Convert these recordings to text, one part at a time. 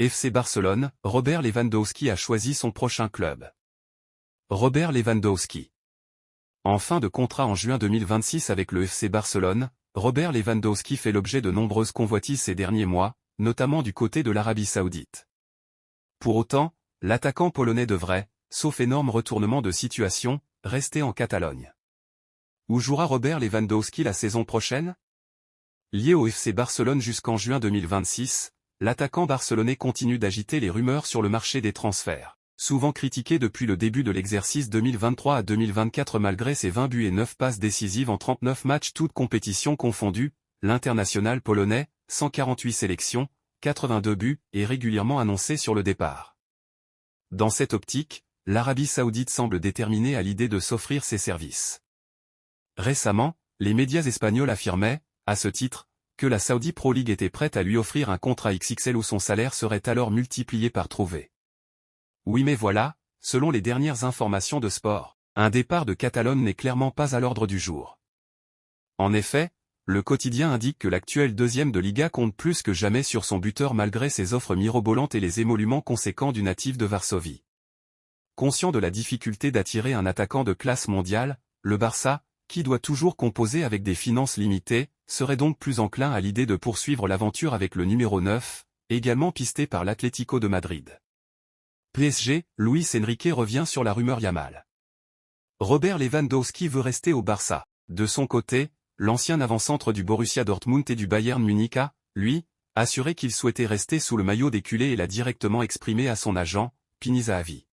FC Barcelone, Robert Lewandowski a choisi son prochain club. Robert Lewandowski. En fin de contrat en juin 2026 avec le FC Barcelone, Robert Lewandowski fait l'objet de nombreuses convoitises ces derniers mois, notamment du côté de l'Arabie Saoudite. Pour autant, l'attaquant polonais devrait, sauf énorme retournement de situation, rester en Catalogne. Où jouera Robert Lewandowski la saison prochaine? Lié au FC Barcelone jusqu'en juin 2026, l'attaquant barcelonais continue d'agiter les rumeurs sur le marché des transferts. Souvent critiqué depuis le début de l'exercice 2023 à 2024 malgré ses 20 buts et 9 passes décisives en 39 matchs toutes compétitions confondues, l'international polonais, 148 sélections, 82 buts, est régulièrement annoncé sur le départ. Dans cette optique, l'Arabie Saoudite semble déterminée à l'idée de s'offrir ses services. Récemment, les médias espagnols affirmaient, à ce titre, que la Saudi Pro League était prête à lui offrir un contrat XXL où son salaire serait alors multiplié par trouvé. Oui mais voilà, selon les dernières informations de Sport, un départ de Catalogne n'est clairement pas à l'ordre du jour. En effet, le quotidien indique que l'actuel deuxième de Liga compte plus que jamais sur son buteur malgré ses offres mirobolantes et les émoluments conséquents du natif de Varsovie. Conscient de la difficulté d'attirer un attaquant de classe mondiale, le Barça, qui doit toujours composer avec des finances limitées, serait donc plus enclin à l'idée de poursuivre l'aventure avec le numéro 9, également pisté par l'Atlético de Madrid. PSG, Luis Enrique revient sur la rumeur Yamal. Robert Lewandowski veut rester au Barça. De son côté, l'ancien avant-centre du Borussia Dortmund et du Bayern Munich a, lui, assuré qu'il souhaitait rester sous le maillot des culés et l'a directement exprimé à son agent, Pini Zahavi.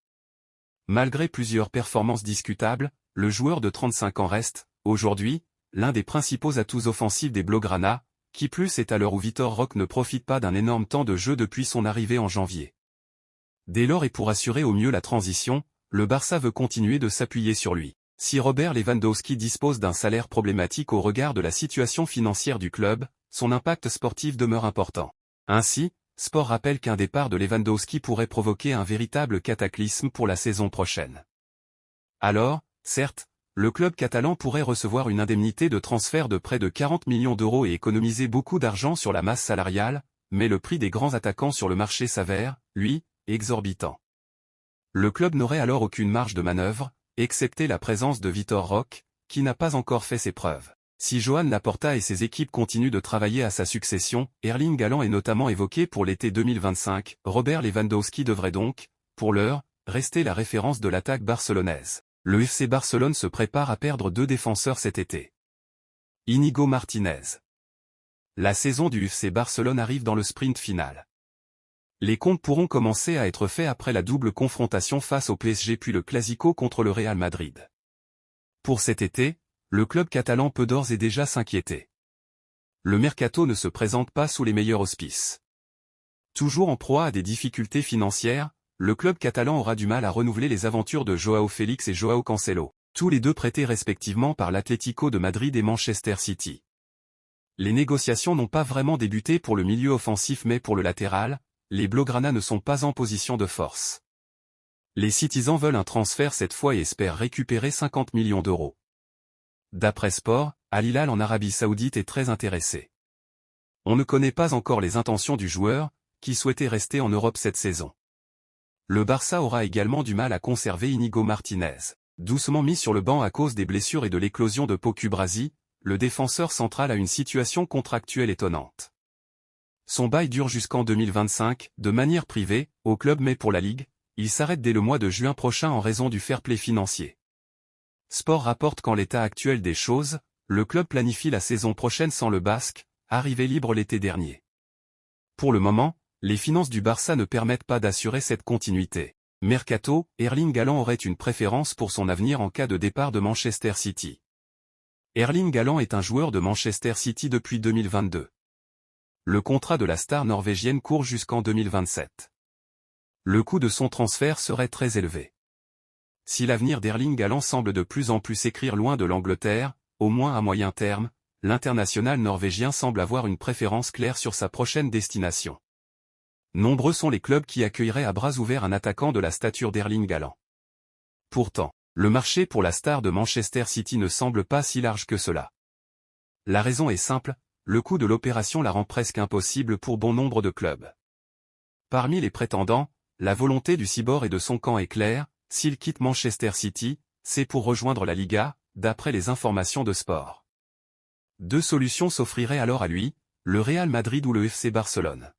Malgré plusieurs performances discutables, le joueur de 35 ans reste, aujourd'hui, l'un des principaux atouts offensifs des Blaugrana, qui plus est à l'heure où Vitor Roque ne profite pas d'un énorme temps de jeu depuis son arrivée en janvier. Dès lors et pour assurer au mieux la transition, le Barça veut continuer de s'appuyer sur lui. Si Robert Lewandowski dispose d'un salaire problématique au regard de la situation financière du club, son impact sportif demeure important. Ainsi, Sport rappelle qu'un départ de Lewandowski pourrait provoquer un véritable cataclysme pour la saison prochaine. Alors, certes, le club catalan pourrait recevoir une indemnité de transfert de près de 40 millions d'euros et économiser beaucoup d'argent sur la masse salariale, mais le prix des grands attaquants sur le marché s'avère, lui, exorbitant. Le club n'aurait alors aucune marge de manœuvre, excepté la présence de Vitor Roque, qui n'a pas encore fait ses preuves. Si Joan Laporta et ses équipes continuent de travailler à sa succession, Erling Haaland est notamment évoqué pour l'été 2025, Robert Lewandowski devrait donc, pour l'heure, rester la référence de l'attaque barcelonaise. Le FC Barcelone se prépare à perdre 2 défenseurs cet été. Íñigo Martínez. La saison du FC Barcelone arrive dans le sprint final. Les comptes pourront commencer à être faits après la double confrontation face au PSG puis le Clasico contre le Real Madrid. Pour cet été, le club catalan peut d'ores et déjà s'inquiéter. Le mercato ne se présente pas sous les meilleurs auspices. Toujours en proie à des difficultés financières, le club catalan aura du mal à renouveler les aventures de Joao Félix et Joao Cancelo, tous les deux prêtés respectivement par l'Atlético de Madrid et Manchester City. Les négociations n'ont pas vraiment débuté pour le milieu offensif mais pour le latéral, les Blaugrana ne sont pas en position de force. Les Citizens veulent un transfert cette fois et espèrent récupérer 50 millions d'euros. D'après Sport, Al Hilal en Arabie Saoudite est très intéressé. On ne connaît pas encore les intentions du joueur, qui souhaitait rester en Europe cette saison. Le Barça aura également du mal à conserver Íñigo Martínez. Doucement mis sur le banc à cause des blessures et de l'éclosion de Pau Cubarsí, le défenseur central a une situation contractuelle étonnante. Son bail dure jusqu'en 2025, de manière privée, au club mais pour la Ligue, il s'arrête dès le mois de juin prochain en raison du fair play financier. Sport rapporte qu'en l'état actuel des choses, le club planifie la saison prochaine sans le Basque, arrivé libre l'été dernier. Pour le moment, les finances du Barça ne permettent pas d'assurer cette continuité. Mercato, Erling Haaland aurait une préférence pour son avenir en cas de départ de Manchester City. Erling Haaland est un joueur de Manchester City depuis 2022. Le contrat de la star norvégienne court jusqu'en 2027. Le coût de son transfert serait très élevé. Si l'avenir d'Erling Haaland semble de plus en plus s'écrire loin de l'Angleterre, au moins à moyen terme, l'international norvégien semble avoir une préférence claire sur sa prochaine destination. Nombreux sont les clubs qui accueilleraient à bras ouverts un attaquant de la stature d'Erling Haaland. Pourtant, le marché pour la star de Manchester City ne semble pas si large que cela. La raison est simple, le coût de l'opération la rend presque impossible pour bon nombre de clubs. Parmi les prétendants, la volonté du Cibor et de son camp est claire, s'il quitte Manchester City, c'est pour rejoindre la Liga, d'après les informations de Sport. Deux solutions s'offriraient alors à lui, le Real Madrid ou le FC Barcelone.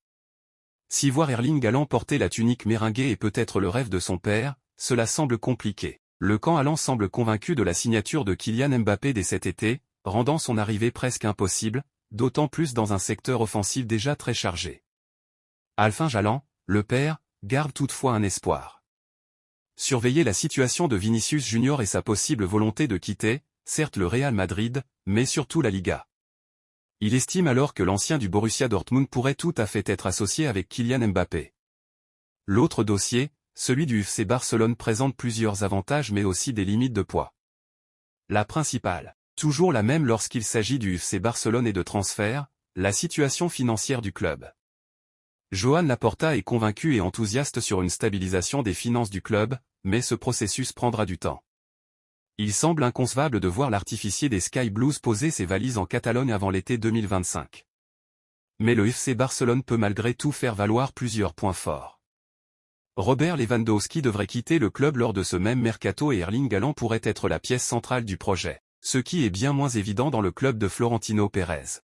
Si voir Erling Haaland porter la tunique méringuée est peut-être le rêve de son père, cela semble compliqué. Le camp Haaland semble convaincu de la signature de Kylian Mbappé dès cet été, rendant son arrivée presque impossible, d'autant plus dans un secteur offensif déjà très chargé. Erling Haaland, le père, garde toutefois un espoir. Surveiller la situation de Vinicius Junior et sa possible volonté de quitter, certes le Real Madrid, mais surtout la Liga. Il estime alors que l'ancien du Borussia Dortmund pourrait tout à fait être associé avec Kylian Mbappé. L'autre dossier, celui du FC Barcelone, présente plusieurs avantages mais aussi des limites de poids. La principale, toujours la même lorsqu'il s'agit du FC Barcelone et de transfert, la situation financière du club. Joan Laporta est convaincu et enthousiaste sur une stabilisation des finances du club, mais ce processus prendra du temps. Il semble inconcevable de voir l'artificier des Sky Blues poser ses valises en Catalogne avant l'été 2025. Mais le FC Barcelone peut malgré tout faire valoir plusieurs points forts. Robert Lewandowski devrait quitter le club lors de ce même mercato et Erling Haaland pourrait être la pièce centrale du projet, ce qui est bien moins évident dans le club de Florentino Pérez.